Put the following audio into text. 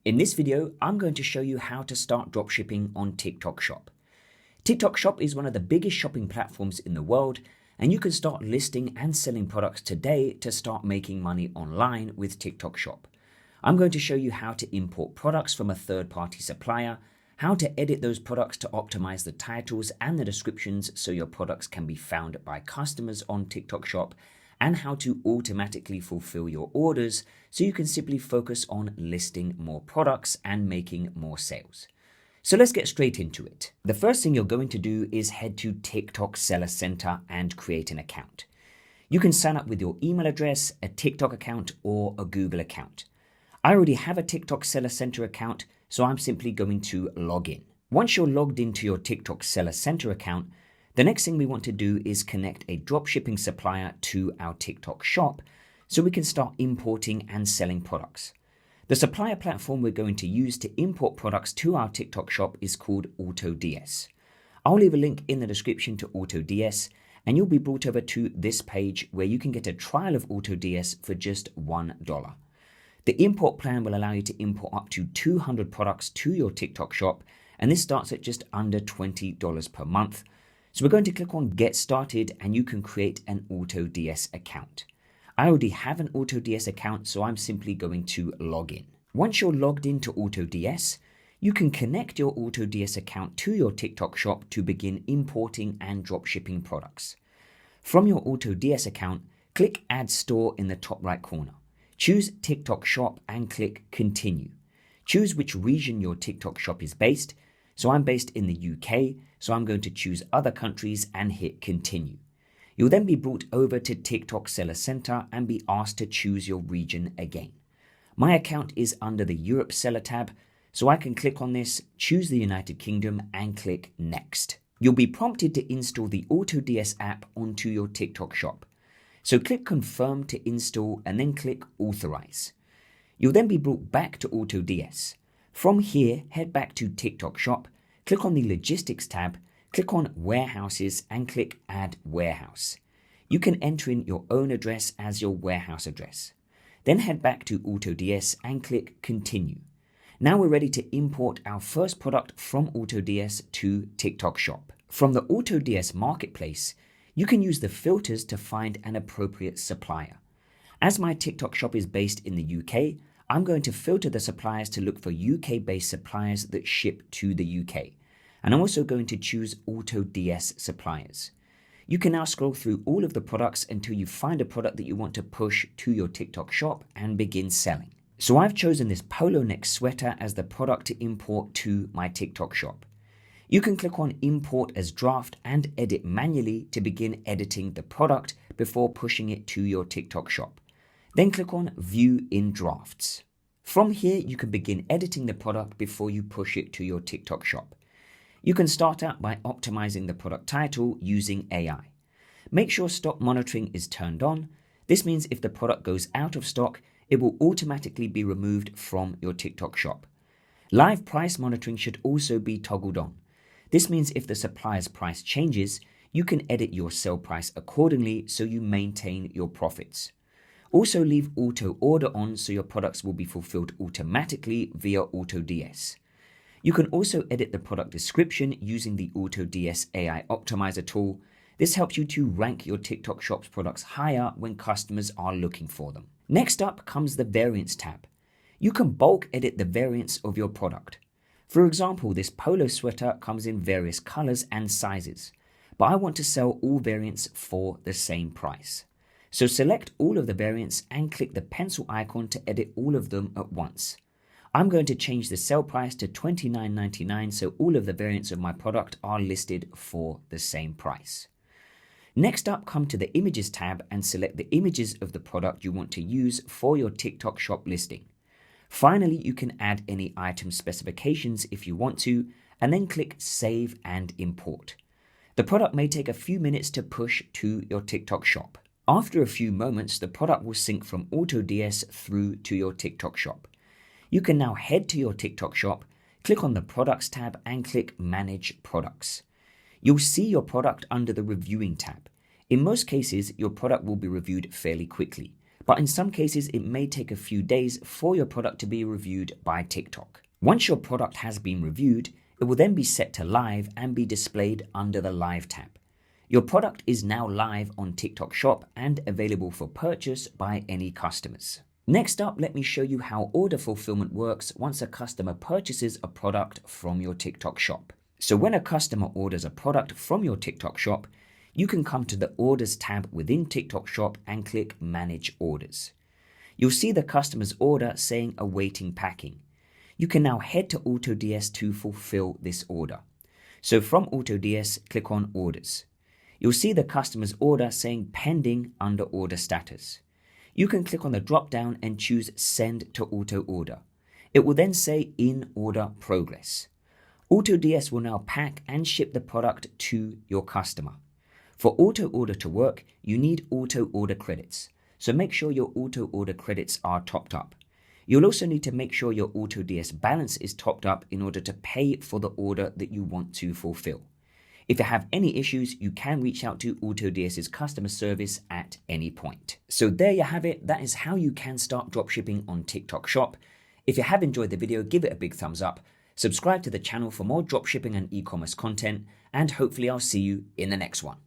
In this video, I'm going to show you how to start dropshipping on TikTok Shop. TikTok Shop is one of the biggest shopping platforms in the world, and you can start listing and selling products today to start making money online with TikTok Shop. I'm going to show you how to import products from a third-party supplier, how to edit those products to optimize the titles and the descriptions so your products can be found by customers on TikTok Shop, and how to automatically fulfill your orders so you can simply focus on listing more products and making more sales. So let's get straight into it. The first thing you're going to do is head to TikTok Seller Center and create an account. You can sign up with your email address, a TikTok account, or a Google account. I already have a TikTok Seller Center account, so I'm simply going to log in. Once you're logged into your TikTok Seller Center account, the next thing we want to do is connect a dropshipping supplier to our TikTok shop so we can start importing and selling products. The supplier platform we're going to use to import products to our TikTok shop is called AutoDS. I'll leave a link in the description to AutoDS, and you'll be brought over to this page where you can get a trial of AutoDS for just $1. The import plan will allow you to import up to 200 products to your TikTok shop, and this starts at just under $20 per month. So we're going to click on Get Started, and you can create an AutoDS account. I already have an AutoDS account, so I'm simply going to log in. Once you're logged into AutoDS, you can connect your AutoDS account to your TikTok shop to begin importing and dropshipping products. From your AutoDS account, click Add Store in the top right corner. Choose TikTok Shop and click Continue. Choose which region your TikTok shop is based. So I'm based in the UK, so I'm going to choose other countries and hit Continue. You'll then be brought over to TikTok Seller Center and be asked to choose your region again. My account is under the Europe Seller tab, so I can click on this, choose the United Kingdom and click Next. You'll be prompted to install the AutoDS app onto your TikTok shop. So click Confirm to install and then click Authorize. You'll then be brought back to AutoDS. From here, head back to TikTok Shop, click on the Logistics tab, click on Warehouses and click Add Warehouse. You can enter in your own address as your warehouse address. Then head back to AutoDS and click Continue. Now we're ready to import our first product from AutoDS to TikTok Shop. From the AutoDS marketplace, you can use the filters to find an appropriate supplier. As my TikTok shop is based in the UK, I'm going to filter the suppliers to look for UK-based suppliers that ship to the UK. And I'm also going to choose AutoDS suppliers. You can now scroll through all of the products until you find a product that you want to push to your TikTok shop and begin selling. So I've chosen this polo neck sweater as the product to import to my TikTok shop. You can click on Import as Draft and edit manually to begin editing the product before pushing it to your TikTok shop. Then click on View in Drafts. From here, you can begin editing the product before you push it to your TikTok shop. You can start out by optimizing the product title using AI. Make sure stock monitoring is turned on. This means if the product goes out of stock, it will automatically be removed from your TikTok shop. Live price monitoring should also be toggled on. This means if the supplier's price changes, you can edit your sell price accordingly so you maintain your profits. Also leave auto order on so your products will be fulfilled automatically via AutoDS. You can also edit the product description using the AutoDS AI Optimizer tool. This helps you to rank your TikTok shop's products higher when customers are looking for them. Next up comes the Variants tab. You can bulk edit the variants of your product. For example, this polo sweater comes in various colors and sizes, but I want to sell all variants for the same price. So select all of the variants and click the pencil icon to edit all of them at once. I'm going to change the sell price to $29.99 so all of the variants of my product are listed for the same price. Next up, come to the Images tab and select the images of the product you want to use for your TikTok shop listing. Finally, you can add any item specifications if you want to, and then click Save and Import. The product may take a few minutes to push to your TikTok shop. After a few moments, the product will sync from AutoDS through to your TikTok shop. You can now head to your TikTok shop, click on the Products tab and click Manage Products. You'll see your product under the Reviewing tab. In most cases, your product will be reviewed fairly quickly. but in some cases it may take a few days for your product to be reviewed by TikTok. Once your product has been reviewed, it will then be set to live and be displayed under the Live tab. Your product is now live on TikTok Shop and available for purchase by any customers. Next up, let me show you how order fulfillment works once a customer purchases a product from your TikTok Shop. So when a customer orders a product from your TikTok Shop, you can come to the Orders tab within TikTok Shop and click Manage Orders. You'll see the customer's order saying awaiting packing. You can now head to AutoDS to fulfill this order. So from AutoDS, click on Orders. You'll see the customer's order saying pending under order status. You can click on the drop down and choose Send to Auto Order. It will then say In Order Progress. AutoDS will now pack and ship the product to your customer. For Auto Order to work, you need Auto Order credits, so make sure your Auto Order credits are topped up. You'll also need to make sure your AutoDS balance is topped up in order to pay for the order that you want to fulfill. If you have any issues, you can reach out to AutoDS's customer service at any point. So there you have it. That is how you can start dropshipping on TikTok Shop. If you have enjoyed the video, give it a big thumbs up. Subscribe to the channel for more dropshipping and e-commerce content, and hopefully I'll see you in the next one.